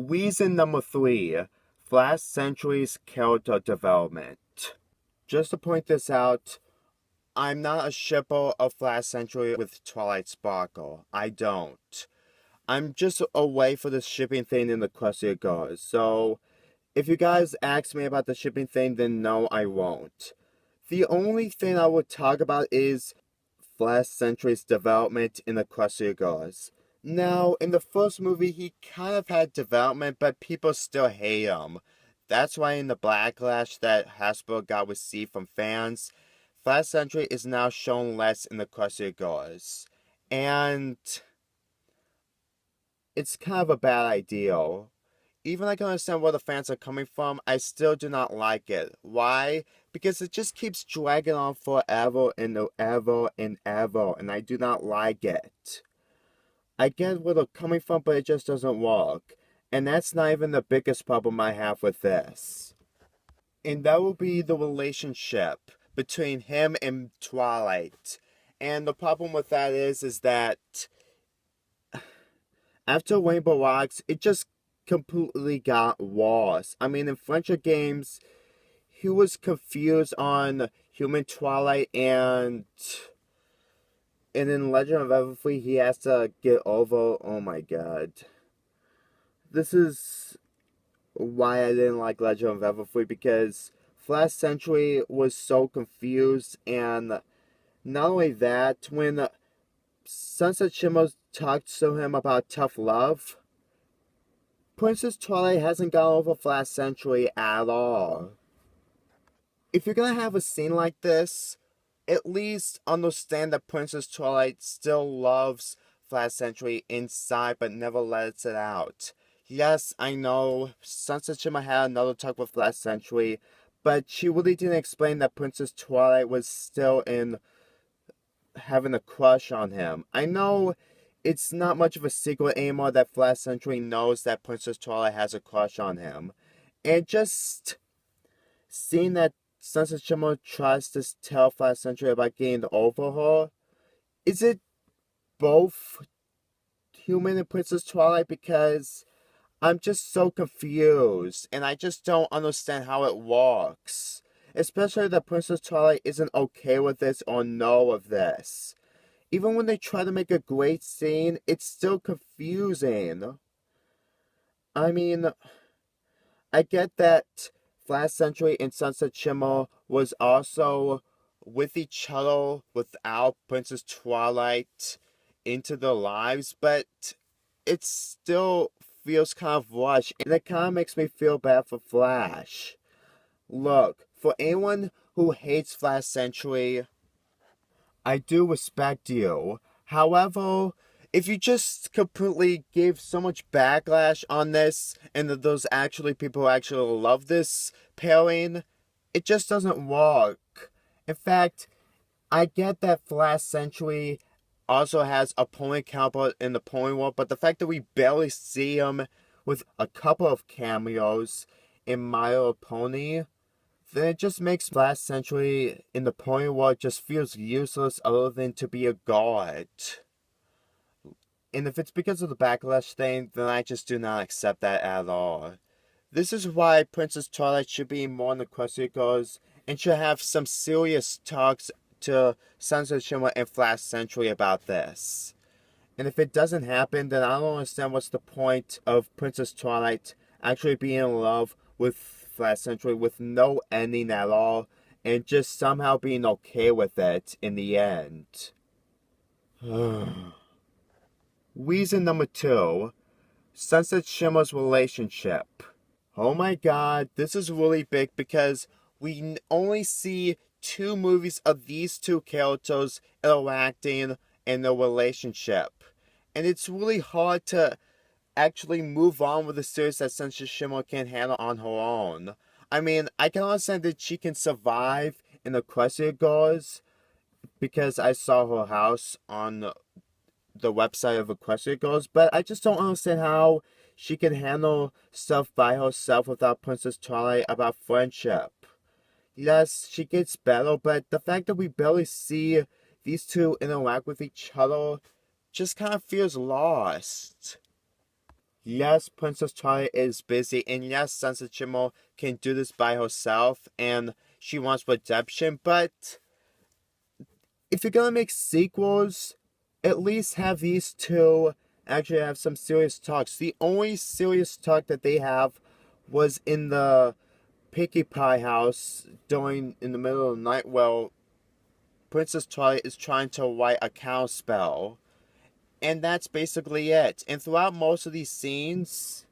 Reason number 3, Flash Sentry's character development. Just to point this out, I'm not a shipper of Flash Sentry with Twilight Sparkle. I don't. I'm just a way for the shipping thing in the Crusty Girls. So, if you guys ask me about the shipping thing, then no, I won't. The only thing I would talk about is Flash Sentry's development in the Crusty Girls. Now, in the first movie, he kind of had development, but people still hate him. That's why in the backlash that Hasbro got received from fans, Flash Sentry is now shown less in the Crusty Girls. And it's kind of a bad idea. Even I can understand where the fans are coming from, I still do not like it. Why? Because it just keeps dragging on forever and ever and ever, and I do not like it. I get where they're coming from, but it just doesn't work. And that's not even the biggest problem I have with this. And that will be the relationship between him and Twilight. And the problem with that is that after Rainbow Rocks, it just completely got worse. I mean, in Friendship Games, he was confused on Human Twilight, and in Legend of Everfree, he has to get over. Oh my god. This is why I didn't like Legend of Everfree, because Flash Sentry was so confused, and not only that, when Sunset Shimmer talked to him about tough love, Princess Twilight hasn't gone over Flash Sentry at all. If you're gonna have a scene like this, at least understand that Princess Twilight still loves Flash Sentry inside, but never lets it out. Yes, I know, Sunset Shimmer had another talk with Flash Sentry, but she really didn't explain that Princess Twilight was still having a crush on him. I know it's not much of a secret anymore that Flash Sentry knows that Princess Twilight has a crush on him. And just seeing that Sunset Shimmer tries to tell Flash Sentry about getting over her, is it both Human and Princess Twilight? Because I'm just so confused, and I just don't understand how it works. Especially that Princess Twilight isn't okay with this or know of this. Even when they try to make a great scene, it's still confusing. I mean, I get that Flash Sentry and Sunset Shimmer was also with each other without Princess Twilight into their lives, but it still feels kind of rushed, and it kind of makes me feel bad for Flash. Look, for anyone who hates Flash Sentry, I do respect you. However, if you just completely gave so much backlash on this, and that those actually people who actually love this pairing, it just doesn't work. In fact, I get that Flash Sentry also has a pony counterpart in the pony world, but the fact that we barely see him with a couple of cameos in My Little Pony, then it just makes Flash Sentry in the pony world just feels useless other than to be a god. And if it's because of the backlash thing, then I just do not accept that at all. This is why Princess Twilight should be more in the Crusty Girls and should have some serious talks to Sunset Shimmer and Flash Sentry about this. And if it doesn't happen, then I don't understand what's the point of Princess Twilight actually being in love with Flash Sentry with no ending at all, and just somehow being okay with it in the end. Reason number 2, Sunset Shimmer's relationship. Oh my god, this is really big because we only see 2 movies of these 2 characters interacting in their relationship. And it's really hard to actually move on with a series that Sunset Shimmer can't handle on her own. I mean, I can understand that she can survive in the Crusty Girls because I saw her house on the website of Equestria Girls, but I just don't understand how she can handle stuff by herself without Princess Twilight about friendship. Yes, she gets better, but the fact that we barely see these 2 interact with each other just kind of feels lost. yes, Princess Twilight is busy, and yes, Sunset Shimmer can do this by herself, and she wants redemption, but if you're gonna make sequels, at least have these two actually have some serious talks. The only serious talk that they have was in the Pinkie Pie house during in the middle of the night while Princess Twilight is trying to write a cow spell. And that's basically it. And throughout most of these scenes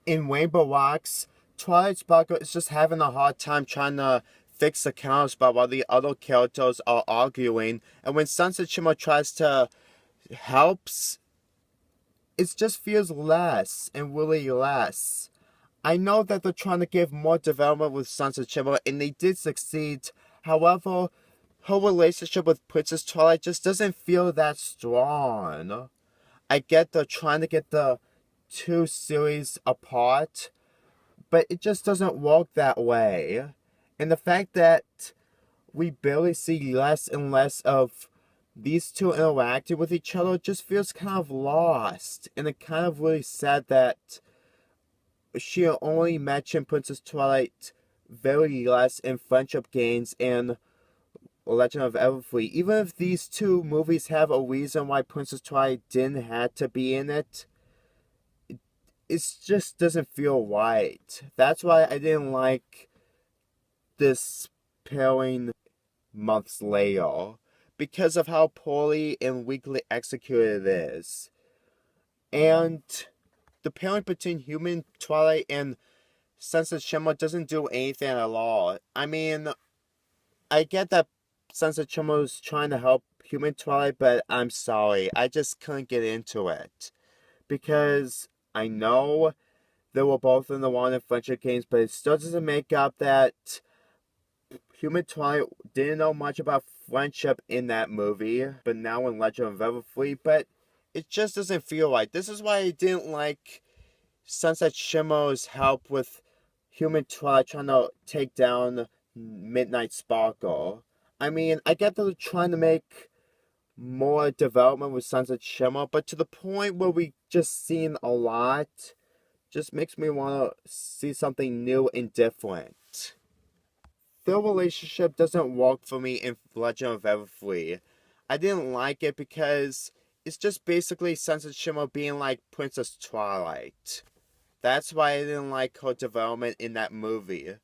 in Rainbow Rocks, Twilight Sparkle is just having a hard time trying to fix the cow spell while the other characters are arguing. And when Sunset Shimmer tries to helps, it just feels less and really less. I know that they're trying to give more development with Sunset Shimmer, and they did succeed. However, her relationship with Princess Twilight just doesn't feel that strong. I get they're trying to get the two series apart, but it just doesn't work that way. And the fact that we barely see less and less of these two interacting with each other just feels kind of lost. And it kind of really sad that she only mentioned Princess Twilight very less in Friendship Games and Legend of Everfree. Even if these two movies have a reason why Princess Twilight didn't have to be in it, it just doesn't feel right. That's why I didn't like this pairing months later, because of how poorly and weakly executed it is. And the pairing between Human Twilight and Sunset Shimmer doesn't do anything at all. I mean, I get that Sunset Shimmer is trying to help Human Twilight, but I'm sorry, I just couldn't get into it. Because I know they were both in the Wand and Friendship Games, but it still doesn't make up that Human Twilight didn't know much about friendship in that movie, but now in Legend of Everfree, but it just doesn't feel right. This is why I didn't like Sunset Shimmer's help with Human Twilight trying to take down Midnight Sparkle. I mean, I get that they're trying to make more development with Sunset Shimmer, but to the point where we just seen a lot, just makes me want to see something new and different. Their relationship doesn't work for me in Legend of Everfree. I didn't like it because it's just basically Sunset Shimmer being like Princess Twilight. That's why I didn't like her development in that movie.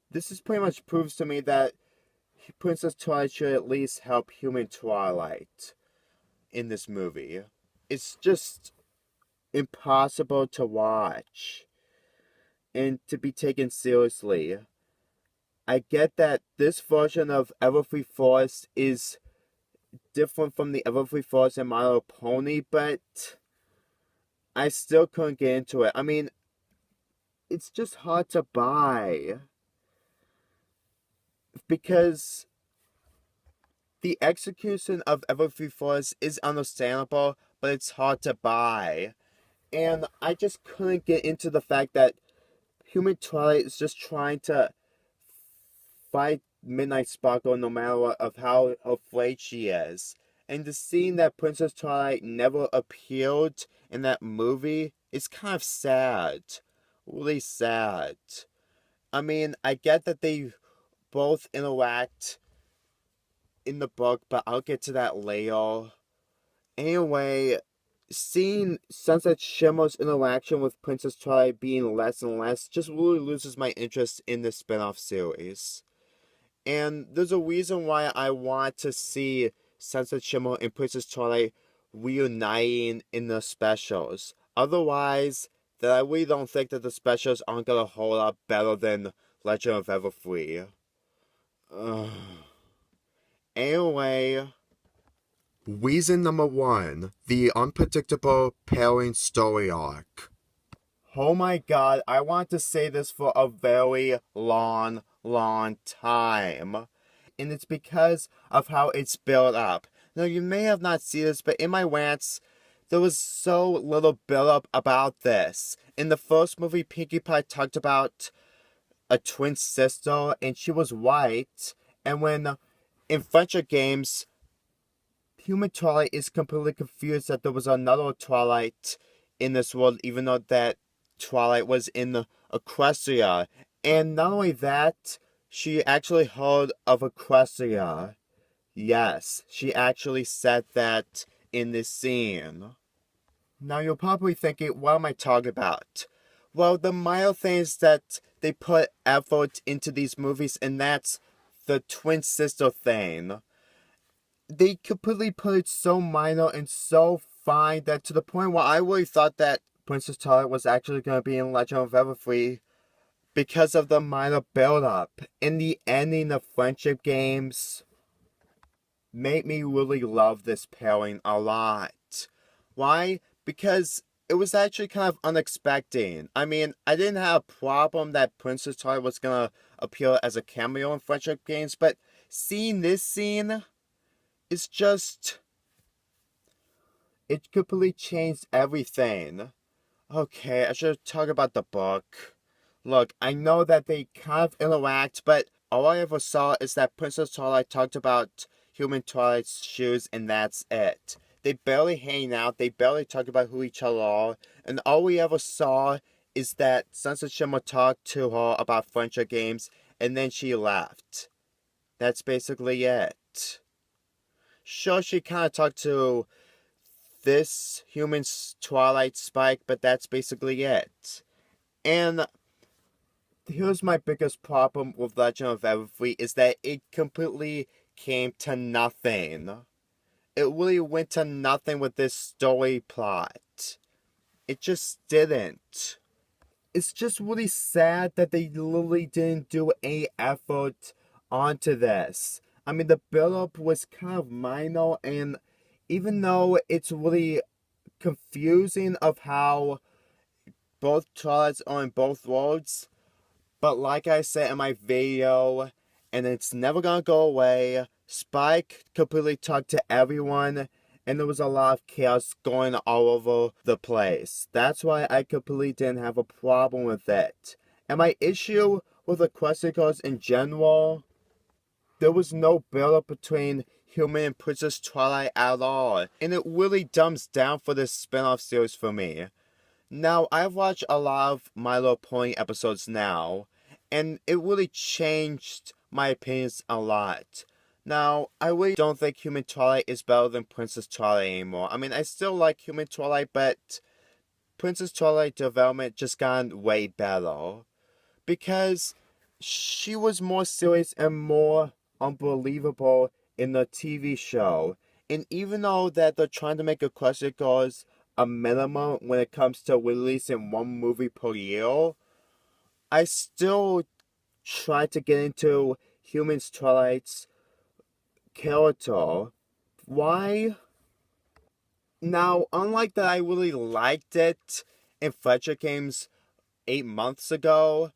This is pretty much proves to me that Princess Twilight should at least help Human Twilight in this movie. It's just impossible to watch and to be taken seriously. I get that this version of Everfree Forest is different from the Everfree Forest in My Little Pony, but I still couldn't get into it. I mean, it's just hard to buy because the execution of Everfree Forest is understandable, but it's hard to buy. And I just couldn't get into the fact that Human Twilight is just trying to fight Midnight Sparkle no matter what, of how afraid she is. And the scene that Princess Twilight never appeared in that movie is kind of sad. Really sad. I mean, I get that they both interact in the book, but I'll get to that later. Anyway, seeing Sunset Shimmer's interaction with Princess Twilight being less and less just really loses my interest in this spin-off series. And there's a reason why I want to see Sunset Shimmer and Princess Twilight reuniting in the specials. Otherwise, then I really don't think that the specials aren't gonna hold up better than Legend of Everfree. Anyway, reason number 1, the unpredictable pairing story arc. Oh my god, I want to say this for a very long time. And it's because of how it's built up. Now, you may have not seen this, but in my rants, there was so little build-up about this. In the first movie, Pinkie Pie talked about a twin sister, and she was white. And when in Friendship Games, Human Twilight is completely confused that there was another Twilight in this world, even though that Twilight was in the Equestria. And not only that, she actually heard of Equestria. Yes, she actually said that in this scene. Now you're probably thinking, what am I talking about? Well, the minor things that they put effort into these movies, and that's the twin sister thing. They completely put it so minor and so fine that to the point where I really thought that Princess Twilight was actually going to be in Legend of Everfree because of the minor build-up. In the ending of Friendship Games made me really love this pairing a lot. Why? Because it was actually kind of unexpected. I mean, I didn't have a problem that Princess Twilight was going to appear as a cameo in Friendship Games, but seeing this scene, it's just, it completely changed everything. Okay, I should talk about the book. Look, I know that they kind of interact, but all I ever saw is that Princess Twilight talked about human Twilight's shoes, and that's it. They barely hang out, they barely talk about who each other are, and all we ever saw is that Sunset Shimmer talked to her about friendship games, and then she left. That's basically it. Sure, she kind of talked to this human's Twilight Spike, but that's basically it. And here's my biggest problem with Legend of Everfree is that it completely came to nothing. It really went to nothing with this story plot. It just didn't. It's just really sad that they literally didn't do any effort onto this. I mean, the build-up was kind of minor, and even though it's really confusing of how both Twilights are in both worlds, but like I said in my video, and it's never gonna go away, Spike completely talked to everyone, and there was a lot of chaos going all over the place. That's why I completely didn't have a problem with it. And my issue with the Question Cards in general, there was no build-up between Human and Princess Twilight at all, and it really dumbs down for this spin-off series for me. Now, I've watched a lot of My Little Pony episodes now, and it really changed my opinions a lot. Now, I really don't think Human Twilight is better than Princess Twilight anymore. I mean, I still like Human Twilight, but Princess Twilight development just got way better. Because she was more serious and more unbelievable in the TV show. And even though that they're trying to make Equestria Girls a minimum when it comes to releasing one movie per year, I still try to get into Human's Twilight's character. Why? Now, unlike that I really liked it in Fletcher Games 8 months ago,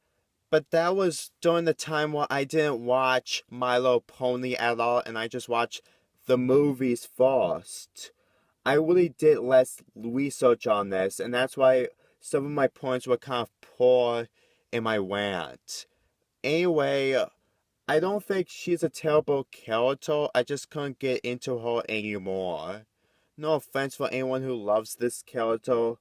but that was during the time where I didn't watch My Little Pony at all, and I just watched the movies first. I really did less research on this, and that's why some of my points were kind of poor in my rant. Anyway, I don't think she's a terrible character, I just couldn't get into her anymore. No offense for anyone who loves this character,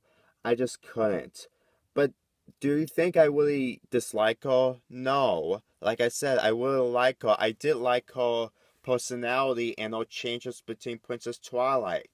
I just couldn't. But do you think I really dislike her? No. Like I said, I really like her. I did like her personality and her changes between Princess Twilight.